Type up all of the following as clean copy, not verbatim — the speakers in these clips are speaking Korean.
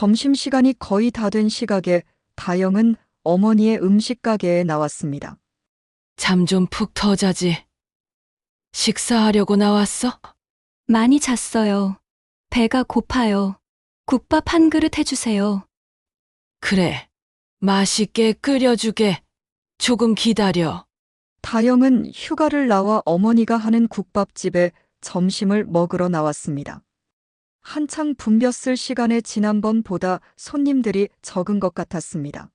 점심시간이 거의 다 된 시각에 다영은 어머니의 음식 가게에 나왔습니다. 잠 좀 푹 더 자지. 식사하려고 나왔어? 많이 잤어요. 배가 고파요. 국밥 한 그릇 해주세요. 그래. 맛있게 끓여주게. 조금 기다려. 다영은 휴가를 나와 어머니가 하는 국밥집에 점심을 먹으러 나왔습니다. 한창 붐볐을 시간에 지난번보다 손님들이 적은 것 같았습니다.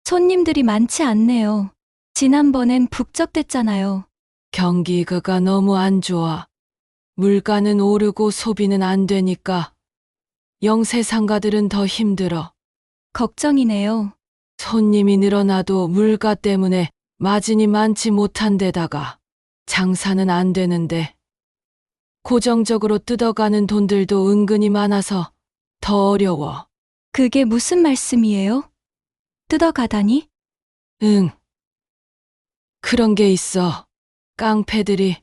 손님들이 많지 않네요. 지난번엔 북적댔잖아요. 경기가 너무 안 좋아. 물가는 오르고 소비는 안 되니까 영세상가들은 더 힘들어. 걱정이네요. 손님이 늘어나도 물가 때문에 마진이 많지 못한 데다가 장사는 안 되는데 고정적으로 뜯어가는 돈들도 은근히 많아서 더 어려워. 그게 무슨 말씀이에요? 뜯어가다니? 응. 그런 게 있어. 깡패들이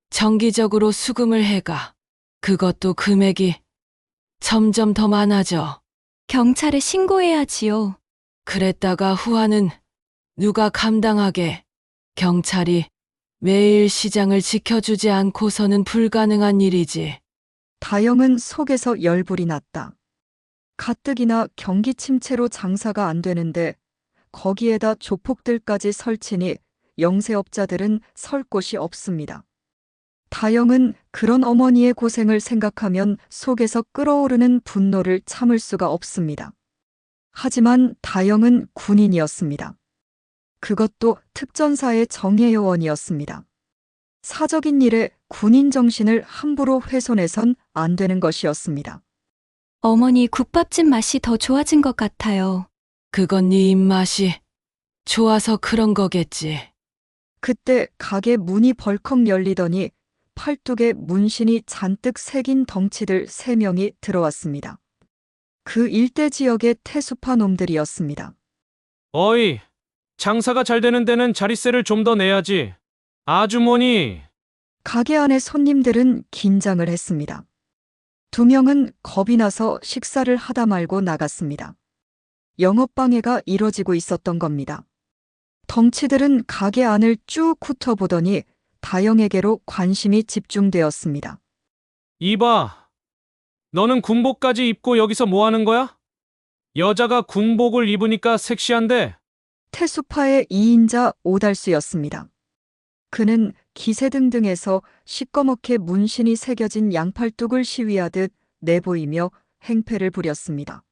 정기적으로 수금을 해가. 그것도 금액이 점점 더 많아져. 경찰에 신고해야지요. 그랬다가 후화는 누가 감당하게. 경찰이 매일 시장을 지켜주지 않고서는 불가능한 일이지. 다영은 속에서 열불이 났다. 가뜩이나 경기 침체로 장사가 안 되는데 거기에다 조폭들까지 설치니 영세업자들은 설 곳이 없습니다. 다영은 그런 어머니의 고생을 생각하면 속에서 끓어오르는 분노를 참을 수가 없습니다. 하지만 다영은 군인이었습니다. 그것도 특전사의 정예요원이었습니다. 사적인 일에 군인 정신을 함부로 훼손해선 안 되는 것이었습니다. 어머니 국밥집 맛이 더 좋아진 것 같아요. 그건 네 입맛이 좋아서 그런 거겠지. 그때 가게 문이 벌컥 열리더니 팔뚝에 문신이 잔뜩 새긴 덩치들 3명이 들어왔습니다. 그 일대 지역의 태수파 놈들이었습니다. 어이, 장사가 잘 되는 데는 자릿세를 좀 더 내야지. 아주머니, 가게 안의 손님들은 긴장을 했습니다. 2명은 겁이 나서 식사를 하다 말고 나갔습니다. 영업방해가 이뤄지고 있었던 겁니다. 덩치들은 가게 안을 쭉 훑어보더니 다영에게로 관심이 집중되었습니다. 이봐. 너는 군복까지 입고 여기서 뭐 하는 거야? 여자가 군복을 입으니까 섹시한데. 태수파의 2인자 오달수였습니다. 그는 기세등등해서 시꺼멓게 문신이 새겨진 양팔뚝을 시위하듯 내보이며 행패를 부렸습니다.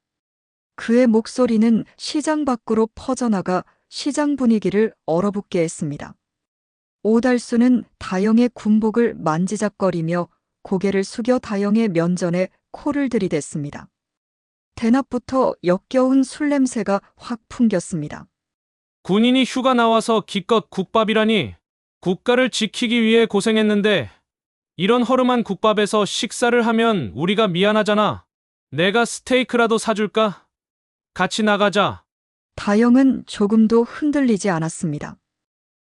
그의 목소리는 시장 밖으로 퍼져나가 시장 분위기를 얼어붙게 했습니다. 오달수는 다영의 군복을 만지작거리며 고개를 숙여 다영의 면전에 코를 들이댔습니다. 대낮부터 역겨운 술 냄새가 확 풍겼습니다. 군인이 휴가 나와서 기껏 국밥이라니. 국가를 지키기 위해 고생했는데 이런 허름한 국밥에서 식사를 하면 우리가 미안하잖아. 내가 스테이크라도 사줄까? 같이 나가자. 다영은 조금도 흔들리지 않았습니다.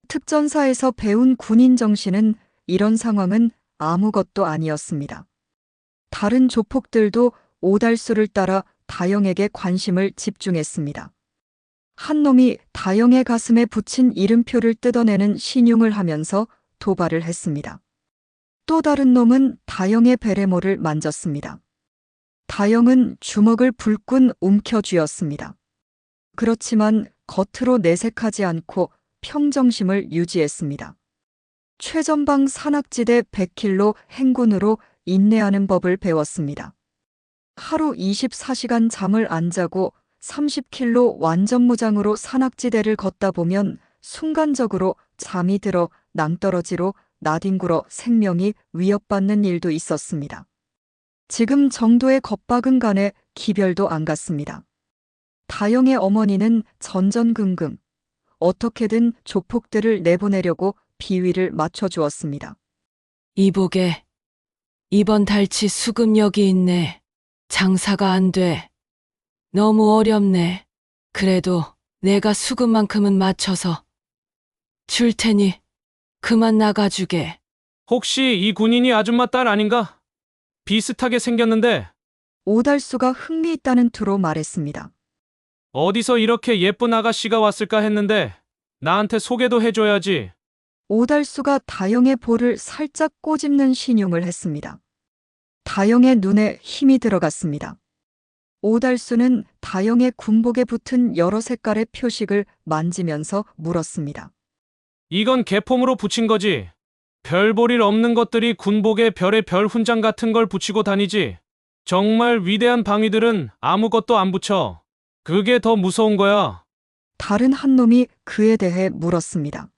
특전사에서 배운 군인 정신은 이런 상황은 아무것도 아니었습니다. 다른 조폭들도 오달수를 따라 다영에게 관심을 집중했습니다. 한 놈이 다영의 가슴에 붙인 이름표를 뜯어내는 신용을 하면서 도발을 했습니다. 또 다른 놈은 다영의 베레모를 만졌습니다. 다영은 주먹을 불끈 움켜쥐었습니다. 그렇지만 겉으로 내색하지 않고 평정심을 유지했습니다. 최전방 산악지대 100킬로 행군으로 인내하는 법을 배웠습니다. 하루 24시간 잠을 안 자고 30킬로 완전 무장으로 산악지대를 걷다 보면 순간적으로 잠이 들어 낭떠러지로 나뒹굴어 생명이 위협받는 일도 있었습니다. 지금 정도의 겁박은 간에 기별도 안 갔습니다. 다영의 어머니는 전전긍긍 어떻게든 조폭들을 내보내려고 비위를 맞춰주었습니다. 이보게. 이번 달치 수금 여기 있네. 장사가 안 돼. 너무 어렵네. 그래도 내가 수금만큼은 맞춰서 줄 테니 그만 나가주게. 혹시 이 군인이 아줌마 딸 아닌가? 비슷하게 생겼는데. 오달수가 흥미있다는 투로 말했습니다. 어디서 이렇게 예쁜 아가씨가 왔을까 했는데 나한테 소개도 해줘야지. 오달수가 다영의 볼을 살짝 꼬집는 신용을 했습니다. 다영의 눈에 힘이 들어갔습니다. 오달수는 다영의 군복에 붙은 여러 색깔의 표식을 만지면서 물었습니다. 이건 개폼으로 붙인 거지. 별 볼 일 없는 것들이 군복에 별의 별 훈장 같은 걸 붙이고 다니지. 정말 위대한 방위들은 아무것도 안 붙여. 그게 더 무서운 거야. 다른 한 놈이 그에 대해 물었습니다.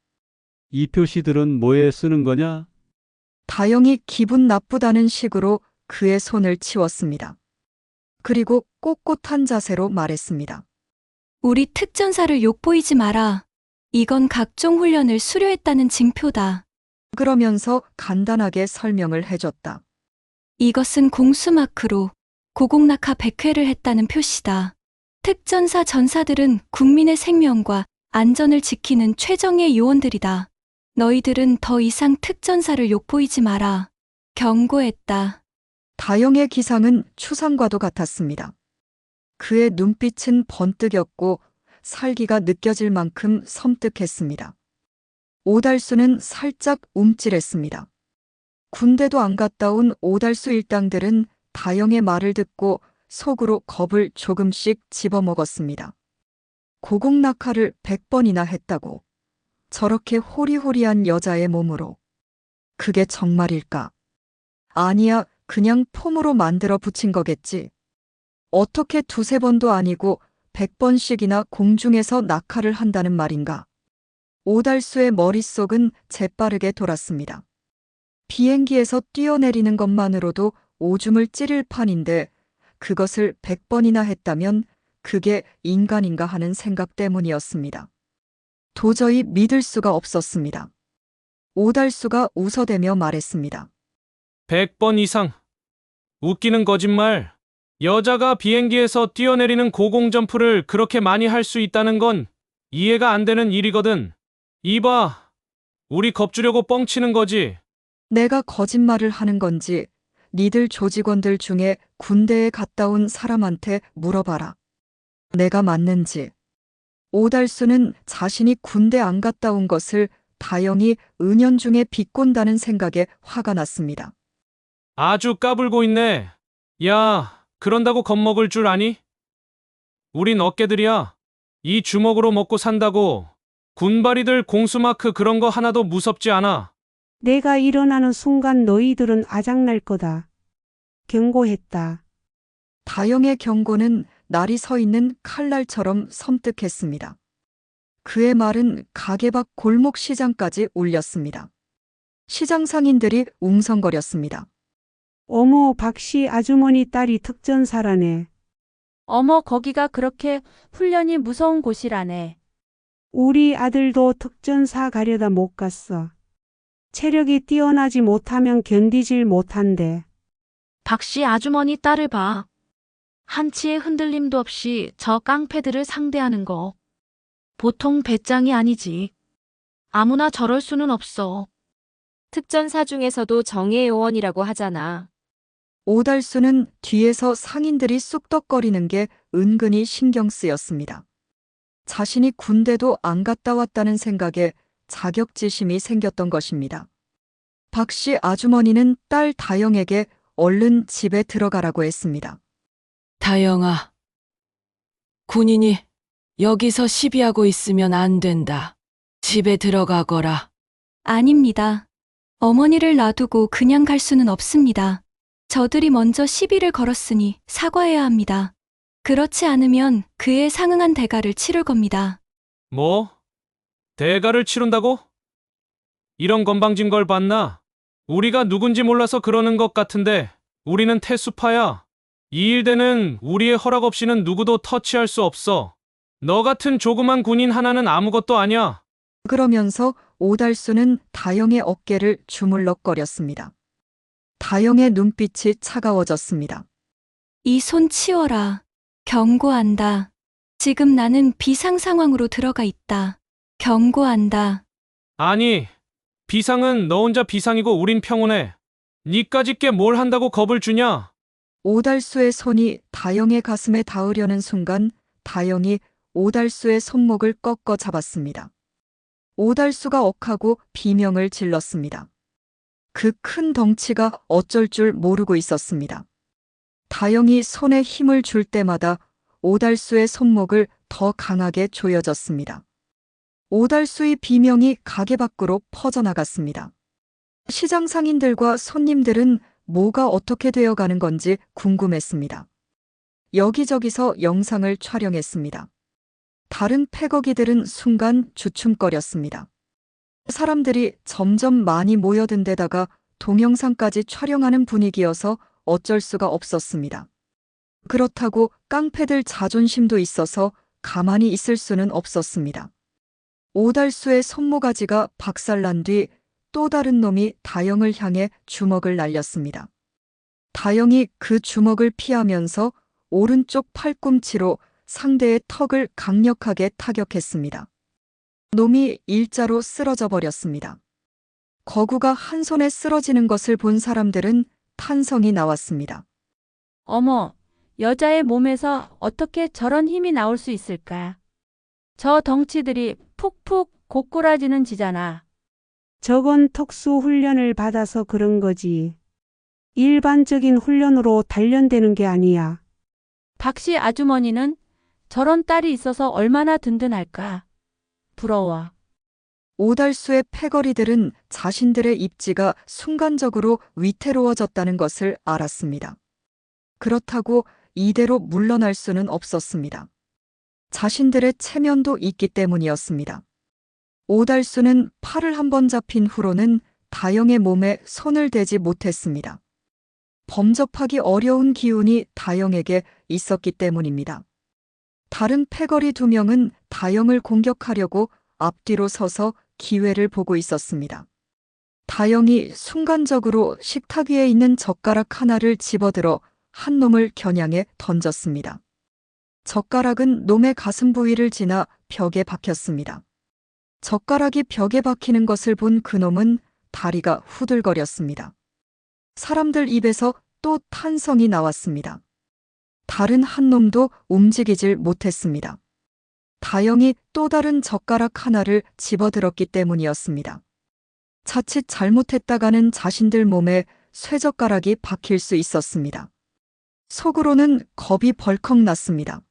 이 표시들은 뭐에 쓰는 거냐? 다영이 기분 나쁘다는 식으로 그의 손을 치웠습니다. 그리고 꼿꼿한 자세로 말했습니다. 우리 특전사를 욕보이지 마라. 이건 각종 훈련을 수료했다는 징표다. 그러면서 간단하게 설명을 해줬다. 이것은 공수마크로 고공낙하 100회를 했다는 표시다. 특전사 전사들은 국민의 생명과 안전을 지키는 최정예 요원들이다. 너희들은 더 이상 특전사를 욕보이지 마라. 경고했다. 다영의 기상은 추상과도 같았습니다. 그의 눈빛은 번뜩였고 살기가 느껴질 만큼 섬뜩했습니다. 오달수는 살짝 움찔했습니다. 군대도 안 갔다 온 오달수 일당들은 다영의 말을 듣고 속으로 겁을 조금씩 집어먹었습니다. 고공낙하를 100번이나 했다고. 저렇게 호리호리한 여자의 몸으로. 그게 정말일까? 아니야, 그냥 폼으로 만들어 붙인 거겠지. 어떻게 두세 번도 아니고 100번씩이나 공중에서 낙하를 한다는 말인가? 오달수의 머릿속은 재빠르게 돌았습니다. 비행기에서 뛰어내리는 것만으로도 오줌을 찌를 판인데 그것을 100번이나 했다면 그게 인간인가 하는 생각 때문이었습니다. 도저히 믿을 수가 없었습니다. 오달수가 웃어대며 말했습니다. 100번 이상. 웃기는 거짓말. 여자가 비행기에서 뛰어내리는 고공점프를 그렇게 많이 할 수 있다는 건 이해가 안 되는 일이거든. 이봐, 우리 겁주려고 뻥치는 거지. 내가 거짓말을 하는 건지 니들 조직원들 중에 군대에 갔다 온 사람한테 물어봐라. 내가 맞는지. 오달수는 자신이 군대 안 갔다 온 것을 다영이 은연중에 비꼰다는 생각에 화가 났습니다. 아주 까불고 있네. 야, 그런다고 겁먹을 줄 아니? 우린 어깨들이야. 이 주먹으로 먹고 산다고. 군바리들 공수마크 그런 거 하나도 무섭지 않아. 내가 일어나는 순간 너희들은 아작날 거다. 경고했다. 다영의 경고는 날이 서 있는 칼날처럼 섬뜩했습니다. 그의 말은 가게 밖 골목 시장까지 울렸습니다. 시장 상인들이 웅성거렸습니다. 어머, 박씨 아주머니 딸이 특전사라네. 어머, 거기가 그렇게 훈련이 무서운 곳이라네. 우리 아들도 특전사 가려다 못 갔어. 체력이 뛰어나지 못하면 견디질 못한대. 박씨 아주머니 딸을 봐. 한치의 흔들림도 없이 저 깡패들을 상대하는 거. 보통 배짱이 아니지. 아무나 저럴 수는 없어. 특전사 중에서도 정예 요원이라고 하잖아. 오달수는 뒤에서 상인들이 쑥덕거리는 게 은근히 신경 쓰였습니다. 자신이 군대도 안 갔다 왔다는 생각에 자격지심이 생겼던 것입니다. 박씨 아주머니는 딸 다영에게 얼른 집에 들어가라고 했습니다. 다영아, 군인이 여기서 시비하고 있으면 안 된다. 집에 들어가거라. 아닙니다. 어머니를 놔두고 그냥 갈 수는 없습니다. 저들이 먼저 시비를 걸었으니 사과해야 합니다. 그렇지 않으면 그에 상응한 대가를 치를 겁니다. 뭐? 대가를 치른다고? 이런 건방진 걸 봤나? 우리가 누군지 몰라서 그러는 것 같은데 우리는 태수파야. 이 일대는 우리의 허락 없이는 누구도 터치할 수 없어. 너 같은 조그만 군인 하나는 아무것도 아니야. 그러면서 오달수는 다영의 어깨를 주물럭거렸습니다. 다영의 눈빛이 차가워졌습니다. 이 손 치워라. 경고한다. 지금 나는 비상 상황으로 들어가 있다. 경고한다. 아니, 비상은 너 혼자 비상이고 우린 평온해. 니까짓 게 뭘 한다고 겁을 주냐? 오달수의 손이 다영의 가슴에 닿으려는 순간 다영이 오달수의 손목을 꺾어 잡았습니다. 오달수가 억하고 비명을 질렀습니다. 그 큰 덩치가 어쩔 줄 모르고 있었습니다. 다영이 손에 힘을 줄 때마다 오달수의 손목을 더 강하게 조여졌습니다. 오달수의 비명이 가게 밖으로 퍼져나갔습니다. 시장 상인들과 손님들은 뭐가 어떻게 되어가는 건지 궁금했습니다. 여기저기서 영상을 촬영했습니다. 다른 패거기들은 순간 주춤거렸습니다. 사람들이 점점 많이 모여든 데다가 동영상까지 촬영하는 분위기여서 어쩔 수가 없었습니다. 그렇다고 깡패들 자존심도 있어서 가만히 있을 수는 없었습니다. 오달수의 손모가지가 박살난 뒤 또 다른 놈이 다영을 향해 주먹을 날렸습니다. 다영이 그 주먹을 피하면서 오른쪽 팔꿈치로 상대의 턱을 강력하게 타격했습니다. 놈이 일자로 쓰러져 버렸습니다. 거구가 한 손에 쓰러지는 것을 본 사람들은 탄성이 나왔습니다. 어머, 여자의 몸에서 어떻게 저런 힘이 나올 수 있을까? 저 덩치들이 푹푹 고꾸라지는 지잖아. 저건 특수 훈련을 받아서 그런 거지. 일반적인 훈련으로 단련되는 게 아니야. 박씨 아주머니는 저런 딸이 있어서 얼마나 든든할까? 부러워. 오달수의 패거리들은 자신들의 입지가 순간적으로 위태로워졌다는 것을 알았습니다. 그렇다고 이대로 물러날 수는 없었습니다. 자신들의 체면도 있기 때문이었습니다. 오달수는 팔을 한번 잡힌 후로는 다영의 몸에 손을 대지 못했습니다. 범접하기 어려운 기운이 다영에게 있었기 때문입니다. 다른 패거리 2명은 다영을 공격하려고 앞뒤로 서서 기회를 보고 있었습니다. 다영이 순간적으로 식탁 위에 있는 젓가락 하나를 집어들어 한 놈을 겨냥해 던졌습니다. 젓가락은 놈의 가슴 부위를 지나 벽에 박혔습니다. 젓가락이 벽에 박히는 것을 본 그놈은 다리가 후들거렸습니다. 사람들 입에서 또 탄성이 나왔습니다. 다른 한 놈도 움직이질 못했습니다. 다영이 또 다른 젓가락 하나를 집어들었기 때문이었습니다. 자칫 잘못했다가는 자신들 몸에 쇠젓가락이 박힐 수 있었습니다. 속으로는 겁이 벌컥 났습니다.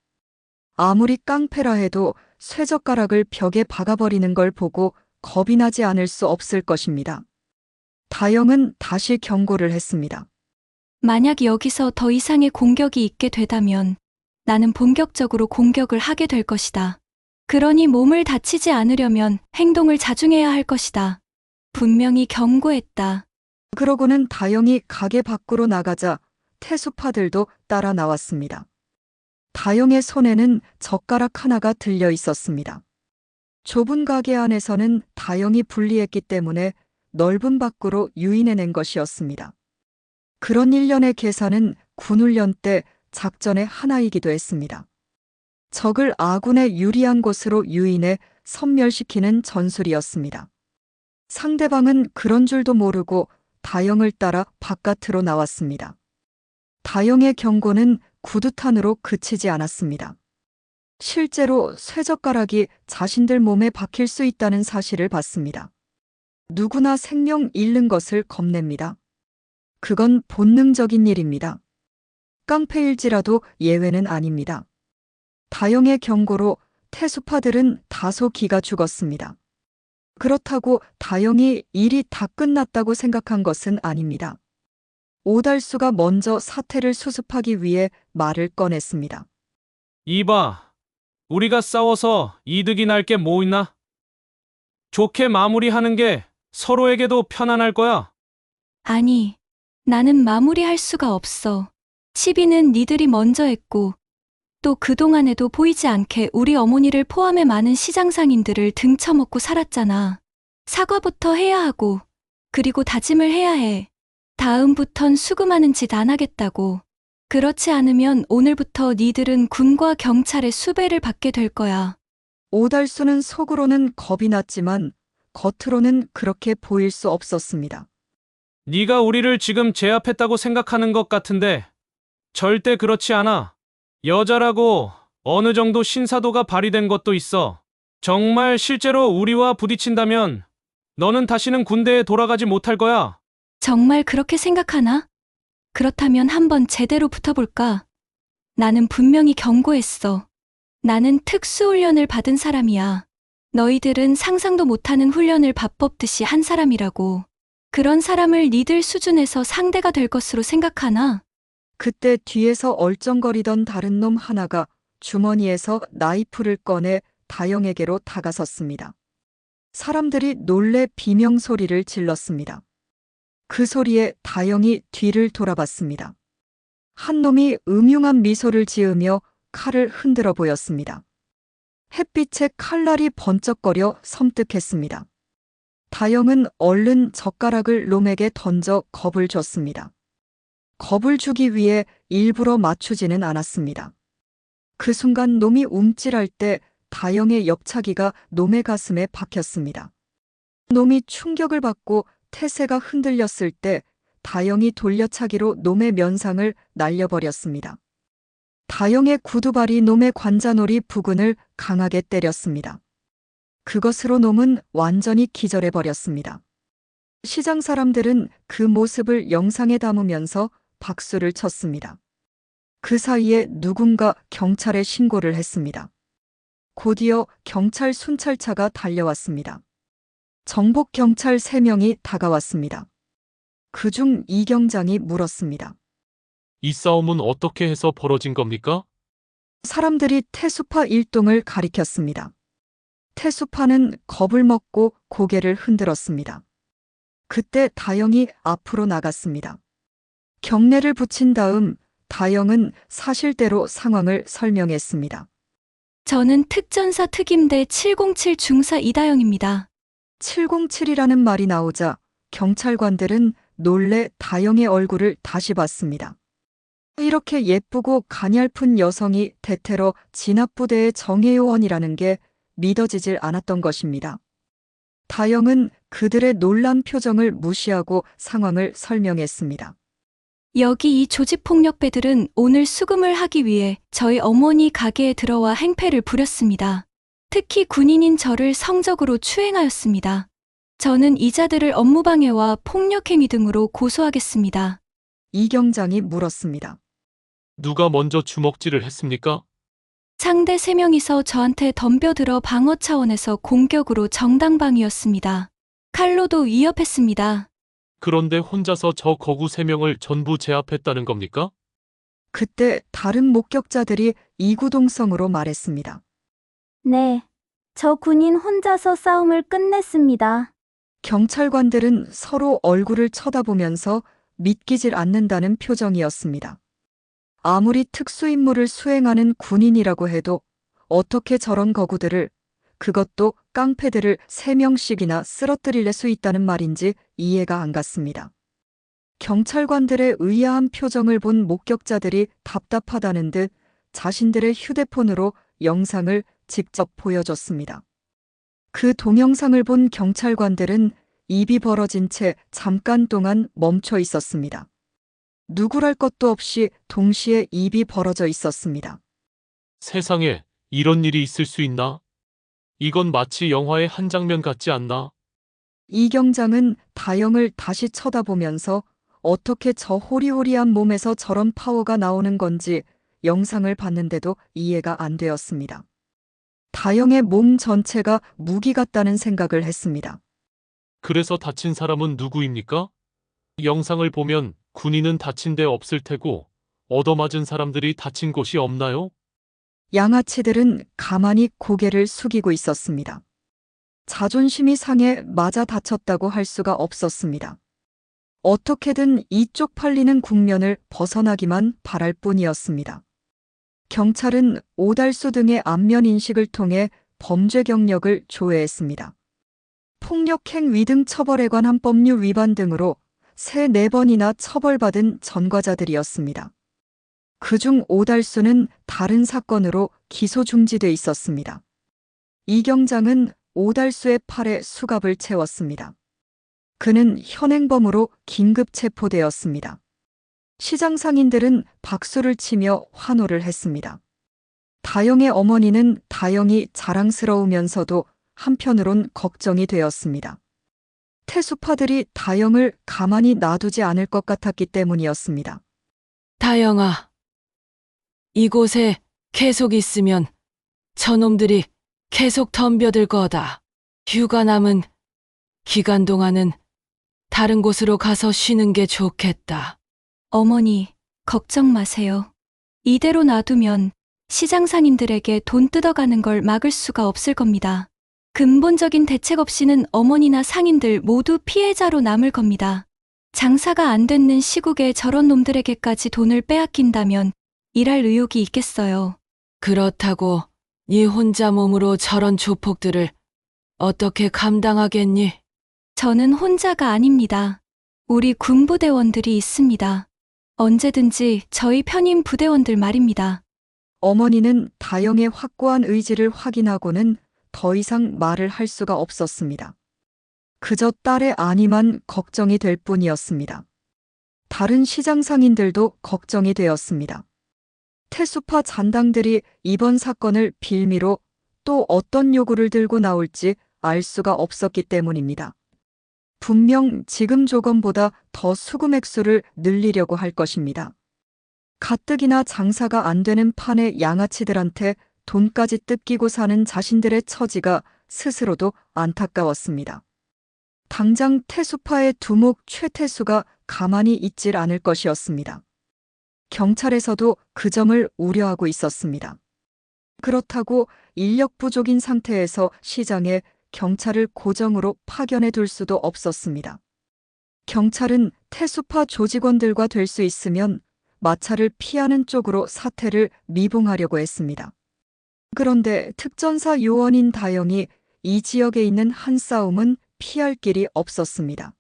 아무리 깡패라 해도 쇠젓가락을 벽에 박아버리는 걸 보고 겁이 나지 않을 수 없을 것입니다. 다영은 다시 경고를 했습니다. 만약 여기서 더 이상의 공격이 있게 되다면 나는 본격적으로 공격을 하게 될 것이다. 그러니 몸을 다치지 않으려면 행동을 자중해야 할 것이다. 분명히 경고했다. 그러고는 다영이 가게 밖으로 나가자 태수파들도 따라 나왔습니다. 다영의 손에는 젓가락 하나가 들려 있었습니다. 좁은 가게 안에서는 다영이 불리했기 때문에 넓은 밖으로 유인해낸 것이었습니다. 그런 일련의 계산은 군훈련 때 작전의 하나이기도 했습니다. 적을 아군의 유리한 곳으로 유인해 섬멸시키는 전술이었습니다. 상대방은 그런 줄도 모르고 다영을 따라 바깥으로 나왔습니다. 다영의 경고는 구두탄으로 그치지 않았습니다. 실제로 쇠젓가락이 자신들 몸에 박힐 수 있다는 사실을 봤습니다. 누구나 생명 잃는 것을 겁냅니다. 그건 본능적인 일입니다. 깡패일지라도 예외는 아닙니다. 다영의 경고로 태수파들은 다소 기가 죽었습니다. 그렇다고 다영이 일이 다 끝났다고 생각한 것은 아닙니다. 오달수가 먼저 사태를 수습하기 위해 말을 꺼냈습니다. 이봐, 우리가 싸워서 이득이 날 게 뭐 있나? 좋게 마무리하는 게 서로에게도 편안할 거야. 아니, 나는 마무리할 수가 없어. 시비는 니들이 먼저 했고 또 그동안에도 보이지 않게 우리 어머니를 포함해 많은 시장 상인들을 등쳐먹고 살았잖아. 사과부터 해야 하고 그리고 다짐을 해야 해. 다음부턴 수금하는 짓 안 하겠다고. 그렇지 않으면 오늘부터 니들은 군과 경찰의 수배를 받게 될 거야. 오달수는 속으로는 겁이 났지만 겉으로는 그렇게 보일 수 없었습니다. 네가 우리를 지금 제압했다고 생각하는 것 같은데 절대 그렇지 않아. 여자라고 어느 정도 신사도가 발휘된 것도 있어. 정말 실제로 우리와 부딪힌다면 너는 다시는 군대에 돌아가지 못할 거야. 정말 그렇게 생각하나? 그렇다면 한번 제대로 붙어볼까? 나는 분명히 경고했어. 나는 특수훈련을 받은 사람이야. 너희들은 상상도 못하는 훈련을 밥 뽑듯이 한 사람이라고. 그런 사람을 니들 수준에서 상대가 될 것으로 생각하나? 그때 뒤에서 얼쩡거리던 다른 놈 하나가 주머니에서 나이프를 꺼내 다영에게로 다가섰습니다. 사람들이 놀래 비명소리를 질렀습니다. 그 소리에 다영이 뒤를 돌아봤습니다. 한 놈이 음흉한 미소를 지으며 칼을 흔들어 보였습니다. 햇빛에 칼날이 번쩍거려 섬뜩했습니다. 다영은 얼른 젓가락을 놈에게 던져 겁을 줬습니다. 겁을 주기 위해 일부러 맞추지는 않았습니다. 그 순간 놈이 움찔할 때 다영의 옆차기가 놈의 가슴에 박혔습니다. 놈이 충격을 받고 태세가 흔들렸을 때 다영이 돌려차기로 놈의 면상을 날려버렸습니다. 다영의 구두발이 놈의 관자놀이 부근을 강하게 때렸습니다. 그것으로 놈은 완전히 기절해버렸습니다. 시장 사람들은 그 모습을 영상에 담으면서 박수를 쳤습니다. 그 사이에 누군가 경찰에 신고를 했습니다. 곧이어 경찰 순찰차가 달려왔습니다. 정복 경찰 3명이 다가왔습니다. 그중 이경장이 물었습니다. 이 싸움은 어떻게 해서 벌어진 겁니까? 사람들이 태수파 일동을 가리켰습니다. 태수파는 겁을 먹고 고개를 흔들었습니다. 그때 다영이 앞으로 나갔습니다. 경례를 붙인 다음 다영은 사실대로 상황을 설명했습니다. 저는 특전사 특임대 707 중사 이다영입니다. 707이라는 말이 나오자 경찰관들은 놀래 다영의 얼굴을 다시 봤습니다. 이렇게 예쁘고 가냘픈 여성이 대테러 진압부대의 정예요원이라는 게 믿어지질 않았던 것입니다. 다영은 그들의 놀란 표정을 무시하고 상황을 설명했습니다. 여기 이 조직폭력배들은 오늘 수금을 하기 위해 저희 어머니 가게에 들어와 행패를 부렸습니다. 특히 군인인 저를 성적으로 추행하였습니다. 저는 이자들을 업무방해와 폭력행위 등으로 고소하겠습니다. 이경장이 물었습니다. 누가 먼저 주먹질을 했습니까? 상대 3명이서 저한테 덤벼들어 방어 차원에서 공격으로 정당방위였습니다. 칼로도 위협했습니다. 그런데 혼자서 저 거구 3명을 전부 제압했다는 겁니까? 그때 다른 목격자들이 이구동성으로 말했습니다. 네, 저 군인 혼자서 싸움을 끝냈습니다. 경찰관들은 서로 얼굴을 쳐다보면서 믿기질 않는다는 표정이었습니다. 아무리 특수임무를 수행하는 군인이라고 해도 어떻게 저런 거구들을, 그것도 깡패들을 3명씩이나 쓰러뜨릴 수 있다는 말인지 이해가 안 갔습니다. 경찰관들의 의아한 표정을 본 목격자들이 답답하다는 듯 자신들의 휴대폰으로 영상을 직접 보여줬습니다. 그 동영상을 본 경찰관들은 입이 벌어진 채 잠깐 동안 멈춰 있었습니다. 누구랄 것도 없이 동시에 입이 벌어져 있었습니다. 세상에 이런 일이 있을 수 있나? 이건 마치 영화의 한 장면 같지 않나? 이경장은 다영을 다시 쳐다보면서 어떻게 저 호리호리한 몸에서 저런 파워가 나오는 건지 영상을 봤는데도 이해가 안 되었습니다. 다영의 몸 전체가 무기 같다는 생각을 했습니다. 그래서 다친 사람은 누구입니까? 영상을 보면 군인은 다친 데 없을 테고 얻어맞은 사람들이 다친 곳이 없나요? 양아치들은 가만히 고개를 숙이고 있었습니다. 자존심이 상해 맞아 다쳤다고 할 수가 없었습니다. 어떻게든 이 쪽팔리는 국면을 벗어나기만 바랄 뿐이었습니다. 경찰은 오달수 등의 안면 인식을 통해 범죄 경력을 조회했습니다. 폭력행위 등 처벌에 관한 법률 위반 등으로 3-4번이나 처벌받은 전과자들이었습니다. 그중 오달수는 다른 사건으로 기소 중지돼 있었습니다. 이경장은 오달수의 팔에 수갑을 채웠습니다. 그는 현행범으로 긴급 체포되었습니다. 시장 상인들은 박수를 치며 환호를 했습니다. 다영의 어머니는 다영이 자랑스러우면서도 한편으론 걱정이 되었습니다. 태수파들이 다영을 가만히 놔두지 않을 것 같았기 때문이었습니다. 다영아, 이곳에 계속 있으면 저놈들이 계속 덤벼들 거다. 휴가 남은 기간 동안은 다른 곳으로 가서 쉬는 게 좋겠다. 어머니, 걱정 마세요. 이대로 놔두면 시장 상인들에게 돈 뜯어가는 걸 막을 수가 없을 겁니다. 근본적인 대책 없이는 어머니나 상인들 모두 피해자로 남을 겁니다. 장사가 안 되는 시국에 저런 놈들에게까지 돈을 빼앗긴다면 일할 의욕이 있겠어요. 그렇다고 네 혼자 몸으로 저런 조폭들을 어떻게 감당하겠니? 저는 혼자가 아닙니다. 우리 군부대원들이 있습니다. 언제든지 저희 편인 부대원들 말입니다. 어머니는 다영의 확고한 의지를 확인하고는 더 이상 말을 할 수가 없었습니다. 그저 딸의 안위만 걱정이 될 뿐이었습니다. 다른 시장 상인들도 걱정이 되었습니다. 태수파 잔당들이 이번 사건을 빌미로 또 어떤 요구를 들고 나올지 알 수가 없었기 때문입니다. 분명 지금 조건보다 더 수금 액수를 늘리려고 할 것입니다. 가뜩이나 장사가 안 되는 판의 양아치들한테 돈까지 뜯기고 사는 자신들의 처지가 스스로도 안타까웠습니다. 당장 태수파의 두목 최태수가 가만히 있질 않을 것이었습니다. 경찰에서도 그 점을 우려하고 있었습니다. 그렇다고 인력 부족인 상태에서 시장에 경찰을 고정으로 파견해 둘 수도 없었습니다. 경찰은 태수파 조직원들과 될 수 있으면 마찰을 피하는 쪽으로 사태를 미봉하려고 했습니다. 그런데 특전사 요원인 다영이 이 지역에 있는 한 싸움은 피할 길이 없었습니다.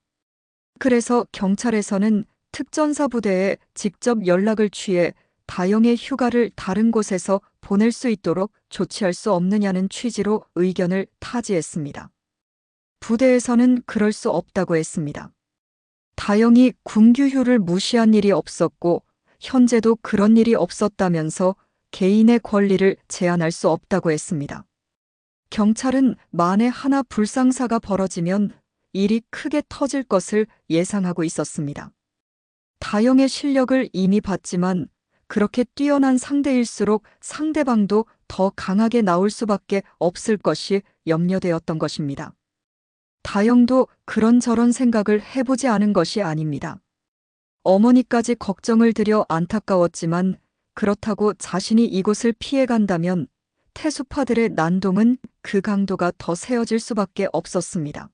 그래서 경찰에서는 특전사 부대에 직접 연락을 취해 다영의 휴가를 다른 곳에서 보낼 수 있도록 조치할 수 없느냐는 취지로 의견을 타지했습니다. 부대에서는 그럴 수 없다고 했습니다. 다영이 군규휴를 무시한 일이 없었고 현재도 그런 일이 없었다면서 개인의 권리를 제한할 수 없다고 했습니다. 경찰은 만에 하나 불상사가 벌어지면 일이 크게 터질 것을 예상하고 있었습니다. 다영의 실력을 이미 봤지만 그렇게 뛰어난 상대일수록 상대방도 더 강하게 나올 수밖에 없을 것이 염려되었던 것입니다. 다영도 그런저런 생각을 해보지 않은 것이 아닙니다. 어머니까지 걱정을 들여 안타까웠지만 그렇다고 자신이 이곳을 피해간다면 태수파들의 난동은 그 강도가 더 세어질 수밖에 없었습니다.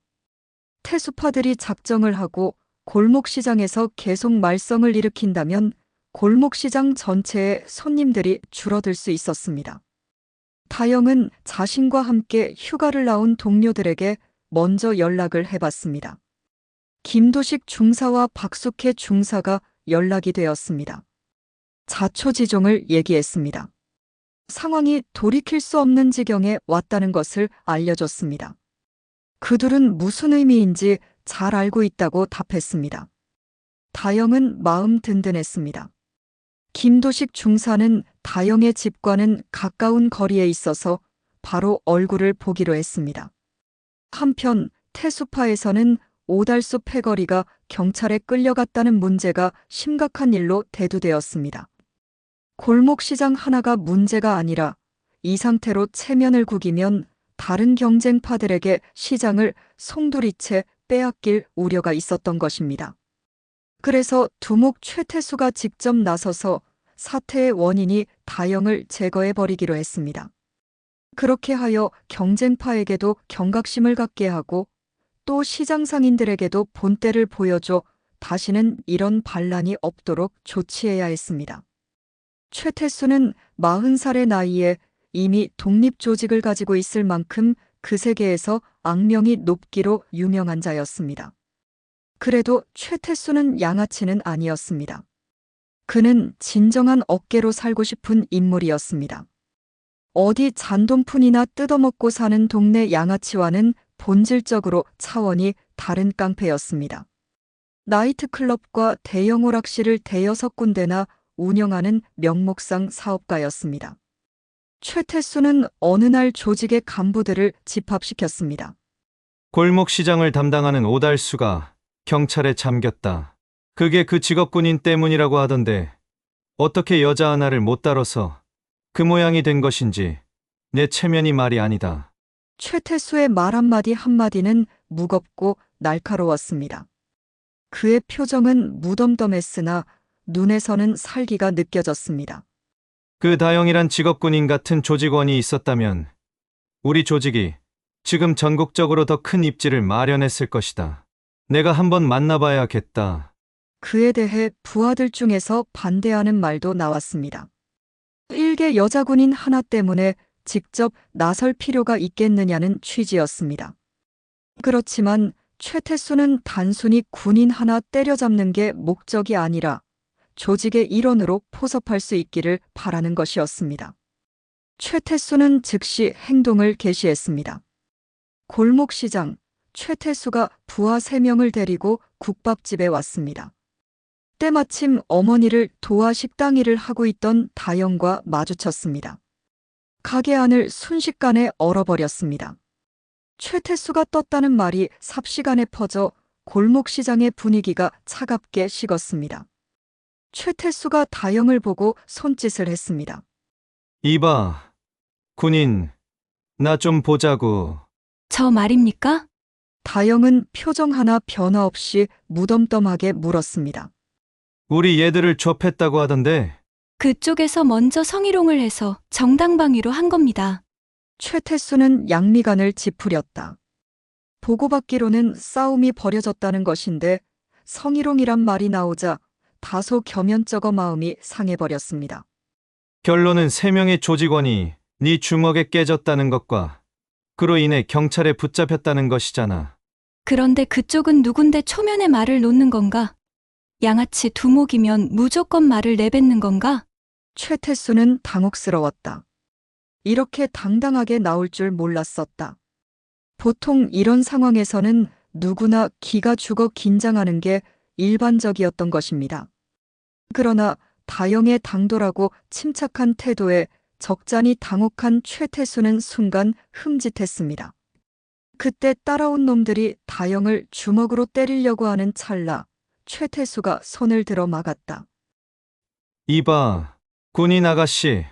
태수파들이 작정을 하고 골목시장에서 계속 말썽을 일으킨다면 골목시장 전체의 손님들이 줄어들 수 있었습니다. 다영은 자신과 함께 휴가를 나온 동료들에게 먼저 연락을 해봤습니다. 김도식 중사와 박숙혜 중사가 연락이 되었습니다. 자초지종을 얘기했습니다. 상황이 돌이킬 수 없는 지경에 왔다는 것을 알려줬습니다. 그들은 무슨 의미인지 잘 알고 있다고 답했습니다. 다영은 마음 든든했습니다. 김도식 중사는 다영의 집과는 가까운 거리에 있어서 바로 얼굴을 보기로 했습니다. 한편 태수파에서는 오달수 패거리가 경찰에 끌려갔다는 문제가 심각한 일로 대두되었습니다. 골목시장 하나가 문제가 아니라 이 상태로 체면을 구기면 다른 경쟁파들에게 시장을 송두리째 빼앗길 우려가 있었던 것입니다. 그래서 두목 최태수가 직접 나서서 사태의 원인이 다영을 제거해버리기로 했습니다. 그렇게 하여 경쟁파에게도 경각심을 갖게 하고 또 시장 상인들에게도 본때를 보여줘 다시는 이런 반란이 없도록 조치해야 했습니다. 최태수는 40살의 나이에 이미 독립조직을 가지고 있을 만큼 그 세계에서 악명이 높기로 유명한 자였습니다. 그래도 최태수는 양아치는 아니었습니다. 그는 진정한 어깨로 살고 싶은 인물이었습니다. 어디 잔돈푼이나 뜯어먹고 사는 동네 양아치와는 본질적으로 차원이 다른 깡패였습니다. 나이트클럽과 대형 오락실을 대여섯 군데나 운영하는 명목상 사업가였습니다. 최태수는 어느 날 조직의 간부들을 집합시켰습니다. 골목시장을 담당하는 오달수가 경찰에 잠겼다. 그게 그 직업군인 때문이라고 하던데 어떻게 여자 하나를 못 다뤄서 그 모양이 된 것인지 내 체면이 말이 아니다. 최태수의 말 한마디 한마디는 무겁고 날카로웠습니다. 그의 표정은 무덤덤했으나 눈에서는 살기가 느껴졌습니다. 그 다영이란 직업군인 같은 조직원이 있었다면 우리 조직이 지금 전국적으로 더 큰 입지를 마련했을 것이다. 내가 한번 만나봐야겠다. 그에 대해 부하들 중에서 반대하는 말도 나왔습니다. 일개 여자 군인 하나 때문에 직접 나설 필요가 있겠느냐는 취지였습니다. 그렇지만 최태수는 단순히 군인 하나 때려잡는 게 목적이 아니라 조직의 일원으로 포섭할 수 있기를 바라는 것이었습니다. 최태수는 즉시 행동을 개시했습니다. 골목시장, 최태수가 부하 3명을 데리고 국밥집에 왔습니다. 때마침 어머니를 도와 식당 일을 하고 있던 다영과 마주쳤습니다. 가게 안을 순식간에 얼어버렸습니다. 최태수가 떴다는 말이 삽시간에 퍼져 골목시장의 분위기가 차갑게 식었습니다. 최태수가 다영을 보고 손짓을 했습니다. 이봐, 군인, 나 좀 보자고. 저 말입니까? 다영은 표정 하나 변화 없이 무덤덤하게 물었습니다. 우리 얘들을 좁혔다고 하던데. 그쪽에서 먼저 성희롱을 해서 정당방위로 한 겁니다. 최태수는 양미간을 짚으렸다. 보고받기로는 싸움이 벌어졌다는 것인데 성희롱이란 말이 나오자 다소 겸연쩍어 마음이 상해버렸습니다. 결론은 3명의 조직원이 네 주먹에 깨졌다는 것과 그로 인해 경찰에 붙잡혔다는 것이잖아. 그런데 그쪽은 누군데 초면에 말을 놓는 건가? 양아치 두목이면 무조건 말을 내뱉는 건가? 최태수는 당혹스러웠다. 이렇게 당당하게 나올 줄 몰랐었다. 보통 이런 상황에서는 누구나 기가 죽어 긴장하는 게 일반적이었던 것입니다. 그러나 다영의 당돌하고 침착한 태도에 적잖이 당혹한 최태수는 순간 흠칫했습니다. 그때 따라온 놈들이 다영을 주먹으로 때리려고 하는 찰나 최태수가 손을 들어 막았다. 이봐, 군인 아가씨.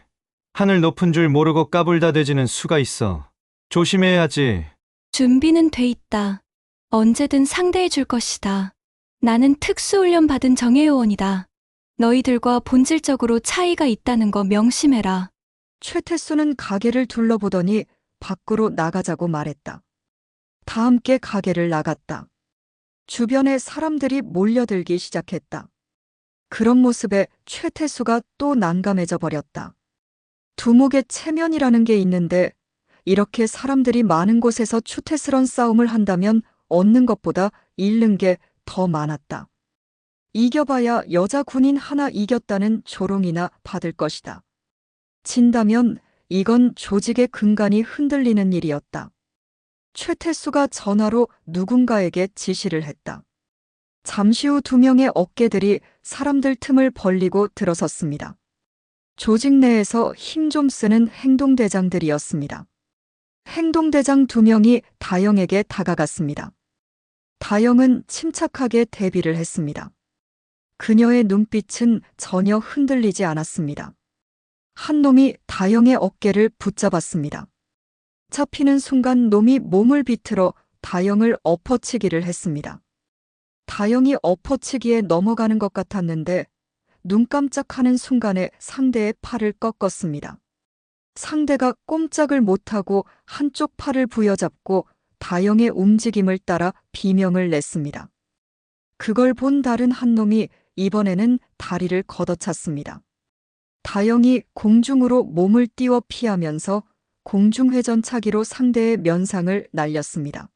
하늘 높은 줄 모르고 까불다대지는 수가 있어. 조심해야지. 준비는 돼 있다. 언제든 상대해 줄 것이다. 나는 특수훈련 받은 정예요원이다. 너희들과 본질적으로 차이가 있다는 거 명심해라. 최태수는 가게를 둘러보더니 밖으로 나가자고 말했다. 다 함께 가게를 나갔다. 주변에 사람들이 몰려들기 시작했다. 그런 모습에 최태수가 또 난감해져 버렸다. 두목의 체면이라는 게 있는데 이렇게 사람들이 많은 곳에서 추태스런 싸움을 한다면 얻는 것보다 잃는 게 더 많았다. 이겨봐야 여자 군인 하나 이겼다는 조롱이나 받을 것이다. 진다면 이건 조직의 근간이 흔들리는 일이었다. 최태수가 전화로 누군가에게 지시를 했다. 잠시 후 2명의 어깨들이 사람들 틈을 벌리고 들어섰습니다. 조직 내에서 힘 좀 쓰는 행동대장들이었습니다. 행동대장 2명이 다영에게 다가갔습니다. 다영은 침착하게 대비를 했습니다. 그녀의 눈빛은 전혀 흔들리지 않았습니다. 한 놈이 다영의 어깨를 붙잡았습니다. 잡히는 순간 놈이 몸을 비틀어 다영을 엎어치기를 했습니다. 다영이 엎어치기에 넘어가는 것 같았는데 눈 깜짝하는 순간에 상대의 팔을 꺾었습니다. 상대가 꼼짝을 못하고 한쪽 팔을 부여잡고 다영의 움직임을 따라 비명을 냈습니다. 그걸 본 다른 한 놈이 이번에는 다리를 걷어찼습니다. 다영이 공중으로 몸을 띄워 피하면서 공중회전차기로 상대의 면상을 날렸습니다.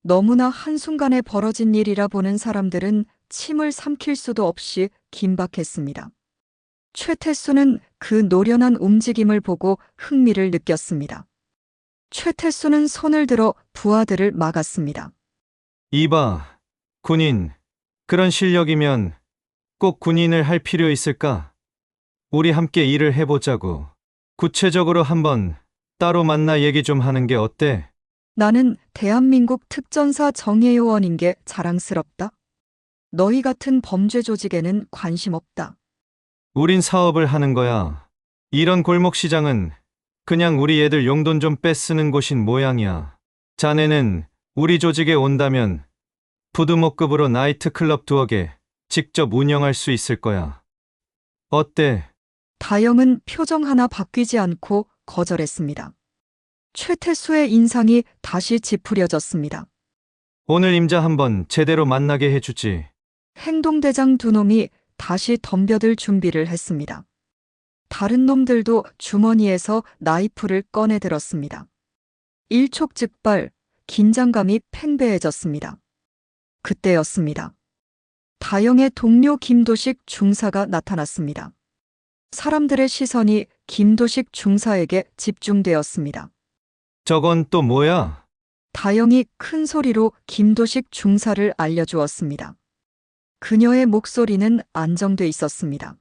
너무나 한순간에 벌어진 일이라 보는 사람들은 침을 삼킬 수도 없이 긴박했습니다. 최태수는 그 노련한 움직임을 보고 흥미를 느꼈습니다. 최태수는 손을 들어 부하들을 막았습니다. 이봐, 군인. 그런 실력이면 꼭 군인을 할 필요 있을까? 우리 함께 일을 해보자고. 구체적으로 한번 따로 만나 얘기 좀 하는 게 어때? 나는 대한민국 특전사 정예요원인 게 자랑스럽다. 너희 같은 범죄 조직에는 관심 없다. 우린 사업을 하는 거야. 이런 골목 시장은 그냥 우리 애들 용돈 좀 빼쓰는 곳인 모양이야. 자네는 우리 조직에 온다면 부두목급으로 나이트클럽 2개 직접 운영할 수 있을 거야. 어때? 다영은 표정 하나 바뀌지 않고 거절했습니다. 최태수의 인상이 다시 찌푸려졌습니다. 오늘 임자 한번 제대로 만나게 해주지. 행동대장 두 놈이 다시 덤벼들 준비를 했습니다. 다른 놈들도 주머니에서 나이프를 꺼내들었습니다. 일촉즉발 긴장감이 팽배해졌습니다. 그때였습니다. 다영의 동료 김도식 중사가 나타났습니다. 사람들의 시선이 김도식 중사에게 집중되었습니다. 저건 또 뭐야? 다영이 큰 소리로 김도식 중사를 알려주었습니다. 그녀의 목소리는 안정돼 있었습니다.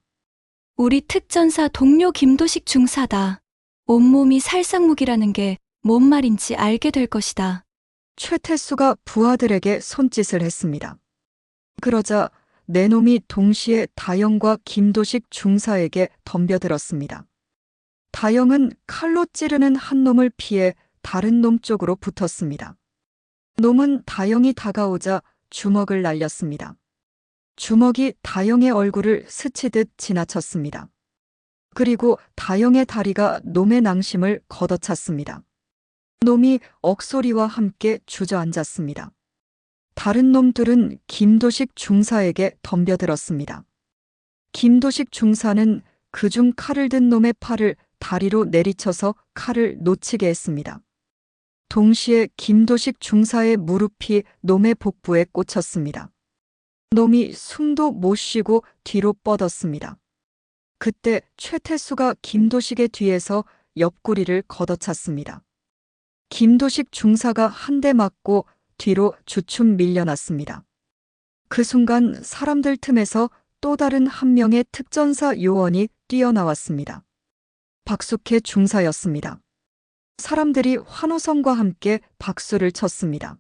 우리 특전사 동료 김도식 중사다. 온몸이 살상무기라는 게 뭔 말인지 알게 될 것이다. 최태수가 부하들에게 손짓을 했습니다. 그러자 네 놈이 동시에 다영과 김도식 중사에게 덤벼들었습니다. 다영은 칼로 찌르는 한 놈을 피해 다른 놈 쪽으로 붙었습니다. 놈은 다영이 다가오자 주먹을 날렸습니다. 주먹이 다영의 얼굴을 스치듯 지나쳤습니다. 그리고 다영의 다리가 놈의 낭심을 걷어찼습니다. 놈이 억소리와 함께 주저앉았습니다. 다른 놈들은 김도식 중사에게 덤벼들었습니다. 김도식 중사는 그중 칼을 든 놈의 팔을 다리로 내리쳐서 칼을 놓치게 했습니다. 동시에 김도식 중사의 무릎이 놈의 복부에 꽂혔습니다. 놈이 숨도 못 쉬고 뒤로 뻗었습니다. 그때 최태수가 김도식의 뒤에서 옆구리를 걷어찼습니다. 김도식 중사가 한 대 맞고 뒤로 주춤 밀려났습니다. 그 순간 사람들 틈에서 또 다른 한 명의 특전사 요원이 뛰어나왔습니다. 박숙혜 중사였습니다. 사람들이 환호성과 함께 박수를 쳤습니다.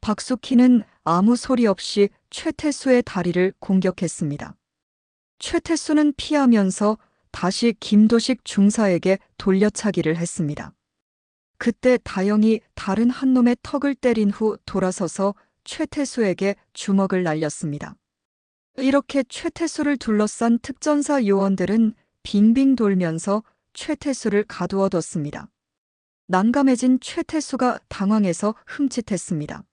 박숙희는 아무 소리 없이 최태수의 다리를 공격했습니다. 최태수는 피하면서 다시 김도식 중사에게 돌려차기를 했습니다. 그때 다영이 다른 한 놈의 턱을 때린 후 돌아서서 최태수에게 주먹을 날렸습니다. 이렇게 최태수를 둘러싼 특전사 요원들은 빙빙 돌면서 최태수를 가두어뒀습니다. 난감해진 최태수가 당황해서 흠칫했습니다.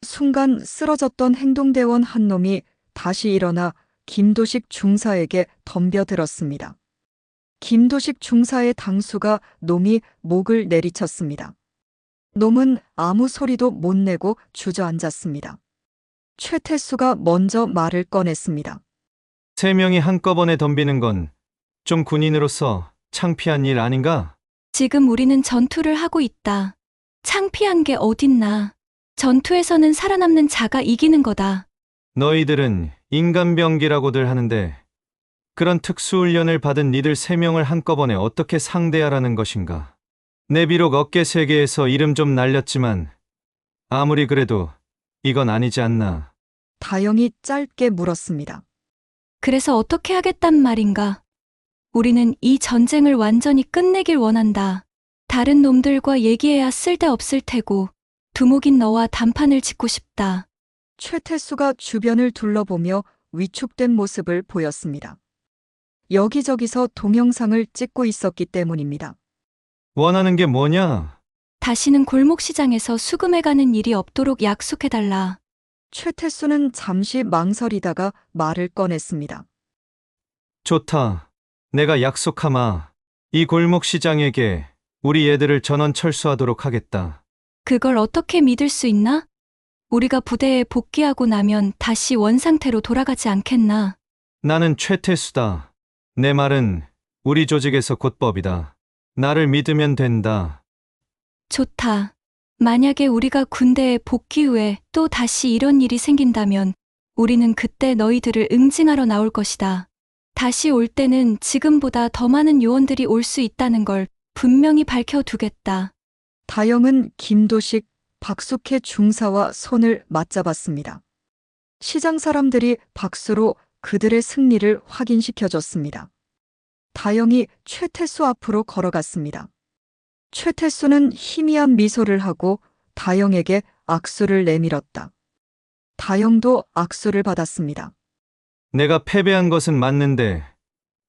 순간 쓰러졌던 행동대원 한 놈이 다시 일어나 김도식 중사에게 덤벼들었습니다. 김도식 중사의 당수가 놈이 목을 내리쳤습니다. 놈은 아무 소리도 못 내고 주저앉았습니다. 최태수가 먼저 말을 꺼냈습니다. 3명이 한꺼번에 덤비는 건 좀 군인으로서 창피한 일 아닌가? 지금 우리는 전투를 하고 있다. 창피한 게 어딨나. 전투에서는 살아남는 자가 이기는 거다. 너희들은 인간병기라고들 하는데 그런 특수훈련을 받은 니들 3명을 한꺼번에 어떻게 상대하라는 것인가? 내 비록 어깨 3개에서 이름 좀 날렸지만 아무리 그래도 이건 아니지 않나? 다영이 짧게 물었습니다. 그래서 어떻게 하겠단 말인가? 우리는 이 전쟁을 완전히 끝내길 원한다. 다른 놈들과 얘기해야 쓸데없을 테고 두목인 너와 단판을 짓고 싶다. 최태수가 주변을 둘러보며 위축된 모습을 보였습니다. 여기저기서 동영상을 찍고 있었기 때문입니다. 원하는 게 뭐냐? 다시는 골목시장에서 수금해가는 일이 없도록 약속해달라. 최태수는 잠시 망설이다가 말을 꺼냈습니다. 좋다. 내가 약속하마. 이 골목시장에게 우리 애들을 전원 철수하도록 하겠다. 그걸 어떻게 믿을 수 있나? 우리가 부대에 복귀하고 나면 다시 원상태로 돌아가지 않겠나? 나는 최태수다. 내 말은 우리 조직에서 곧법이다. 나를 믿으면 된다. 좋다. 만약에 우리가 군대에 복귀 후에 또 다시 이런 일이 생긴다면 우리는 그때 너희들을 응징하러 나올 것이다. 다시 올 때는 지금보다 더 많은 요원들이 올 수 있다는 걸 분명히 밝혀두겠다. 다영은 김도식, 박숙회 중사와 손을 맞잡았습니다. 시장 사람들이 박수로 그들의 승리를 확인시켜줬습니다. 다영이 최태수 앞으로 걸어갔습니다. 최태수는 희미한 미소를 하고 다영에게 악수를 내밀었다. 다영도 악수를 받았습니다. 내가 패배한 것은 맞는데,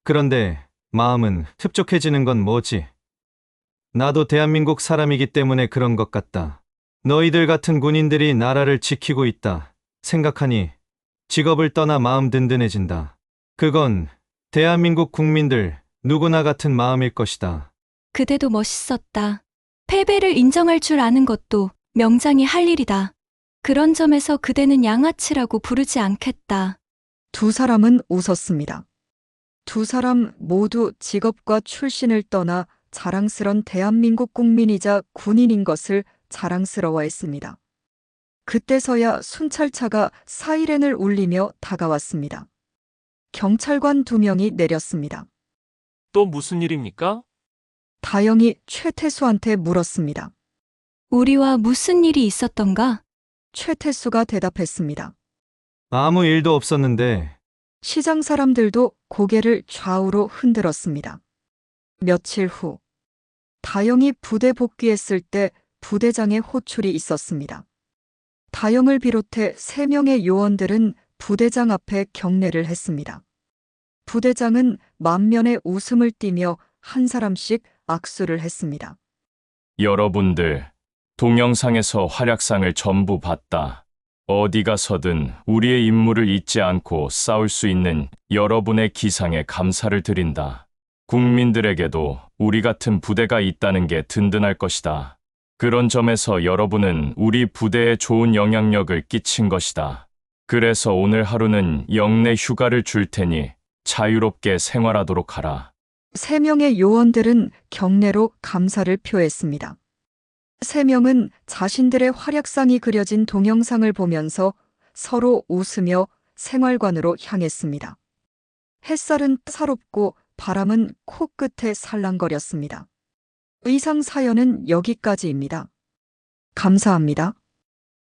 그런데 마음은 흡족해지는 건 뭐지? 나도 대한민국 사람이기 때문에 그런 것 같다. 너희들 같은 군인들이 나라를 지키고 있다 생각하니 직업을 떠나 마음 든든해진다. 그건 대한민국 국민들 누구나 같은 마음일 것이다. 그대도 멋있었다. 패배를 인정할 줄 아는 것도 명장이 할 일이다. 그런 점에서 그대는 양아치라고 부르지 않겠다. 두 사람은 웃었습니다. 두 사람 모두 직업과 출신을 떠나 자랑스런 대한민국 국민이자 군인인 것을 자랑스러워했습니다. 그때서야 순찰차가 사이렌을 울리며 다가왔습니다. 경찰관 2명이 내렸습니다. 또 무슨 일입니까? 다영이 최태수한테 물었습니다. 우리와 무슨 일이 있었던가? 최태수가 대답했습니다. 아무 일도 없었는데. 시장 사람들도 고개를 좌우로 흔들었습니다. 며칠 후, 다영이 부대 복귀했을 때 부대장의 호출이 있었습니다. 다영을 비롯해 3명의 요원들은 부대장 앞에 경례를 했습니다. 부대장은 만면에 웃음을 띠며 한 사람씩 악수를 했습니다. 여러분들, 동영상에서 활약상을 전부 봤다. 어디 가서든 우리의 임무를 잊지 않고 싸울 수 있는 여러분의 기상에 감사를 드린다. 국민들에게도 우리 같은 부대가 있다는 게 든든할 것이다. 그런 점에서 여러분은 우리 부대에 좋은 영향력을 끼친 것이다. 그래서 오늘 하루는 영내 휴가를 줄 테니 자유롭게 생활하도록 하라. 3명의 요원들은 경례로 감사를 표했습니다. 3명은 자신들의 활약상이 그려진 동영상을 보면서 서로 웃으며 생활관으로 향했습니다. 햇살은 따사롭고 바람은 코끝에 살랑거렸습니다. 의상 사연은 여기까지입니다. 감사합니다.